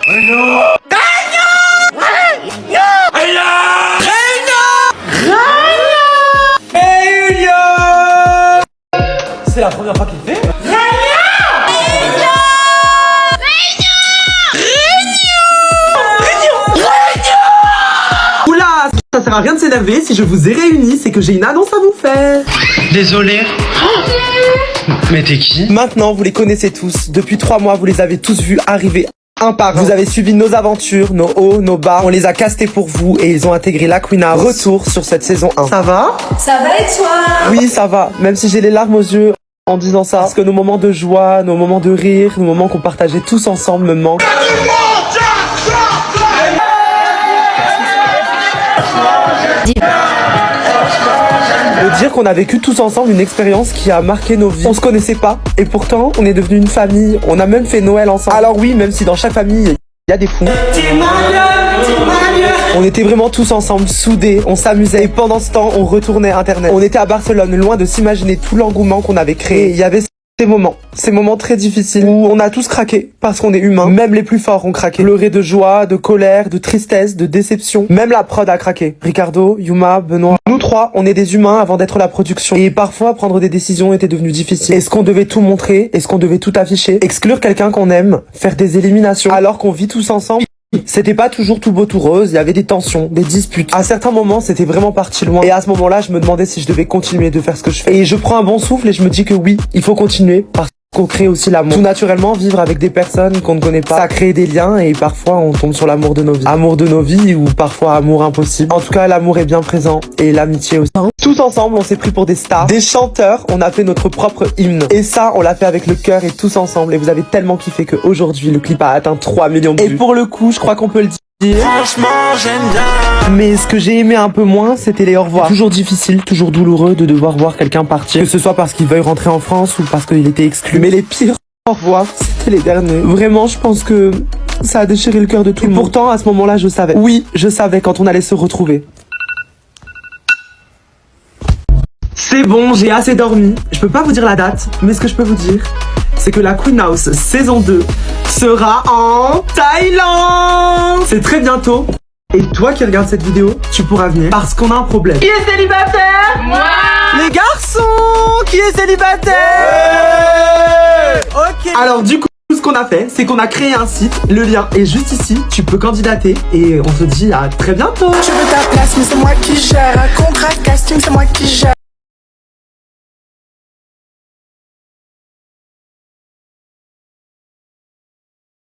C'est la première fois qu'il le fait. Oula, ça sert à rien de s'énerver. Si je vous ai réunis, c'est que j'ai une annonce à vous faire. Désolé. Mais t'es qui? Maintenant, vous les connaissez tous. Depuis 3 mois, vous les avez tous vus arriver un par un. Vous avez suivi nos aventures, nos hauts, nos bas. On les a castés pour vous et ils ont intégré la Queen House. Retour sur cette saison 1. Ça va? Ça va et toi? Oui, ça va. Même si j'ai les larmes aux yeux en disant ça. Parce que nos moments de joie, nos moments de rire, nos moments qu'on partageait tous ensemble me manquent. De dire qu'on a vécu tous ensemble une expérience qui a marqué nos vies. On se connaissait pas et pourtant on est devenu une famille. On a même fait Noël ensemble. Alors oui, même si dans chaque famille il y a des fous. On était vraiment tous ensemble, soudés, on s'amusait et pendant ce temps on retournait internet. On était à Barcelone, loin de s'imaginer tout l'engouement qu'on avait créé. Il y avait ces moments très difficiles où on a tous craqué parce qu'on est humain. Même les plus forts ont craqué. Pleuré de joie, de colère, de tristesse, de déception. Même la prod a craqué. Ricardo, Yuma, Benoît. Nous trois, on est des humains avant d'être la production. Et parfois, prendre des décisions était devenu difficile. Est-ce qu'on devait tout montrer? Est-ce qu'on devait tout afficher? Exclure quelqu'un qu'on aime? Faire des éliminations alors qu'on vit tous ensemble? C'était pas toujours tout beau tout rose, il y avait des tensions, des disputes. À certains moments, c'était vraiment parti loin. Et à ce moment-là, je me demandais si je devais continuer de faire ce que je fais. Et je prends un bon souffle et je me dis que oui, il faut continuer parce qu'on crée aussi l'amour. Tout naturellement, vivre avec des personnes qu'on ne connaît pas, ça crée des liens et parfois on tombe sur l'amour de nos vies. Amour de nos vies ou parfois amour impossible. En tout cas, l'amour est bien présent et l'amitié aussi. Tous ensemble, on s'est pris pour des stars, des chanteurs, on a fait notre propre hymne. Et ça, on l'a fait avec le cœur et tous ensemble. Et vous avez tellement kiffé qu'aujourd'hui, le clip a atteint 3 millions de vues. Et pour le coup, je crois qu'on peut le dire. Franchement, j'aime bien. Mais ce que j'ai aimé un peu moins, c'était les au revoir. Toujours difficile, toujours douloureux de devoir voir quelqu'un partir. Que ce soit parce qu'il veuille rentrer en France ou parce qu'il était exclu. Mais les pires au revoir, c'était les derniers. Vraiment, je pense que ça a déchiré le cœur de tout le monde. Pourtant, à ce moment-là, je savais. Oui, je savais quand on allait se retrouver. C'est bon, j'ai assez dormi. Je peux pas vous dire la date, mais ce que je peux vous dire, c'est que la Queen House saison 2 sera en Thaïlande. C'est très bientôt. Et toi qui regardes cette vidéo, tu pourras venir parce qu'on a un problème. Qui est célibataire? Moi. Les garçons, qui est célibataire? Ok. Alors du coup, ce qu'on a fait, c'est qu'on a créé un site. Le lien est juste ici. Tu peux candidater et on se dit à très bientôt. Tu veux ta place, mais c'est moi qui gère. Un contrat casting, c'est moi qui gère.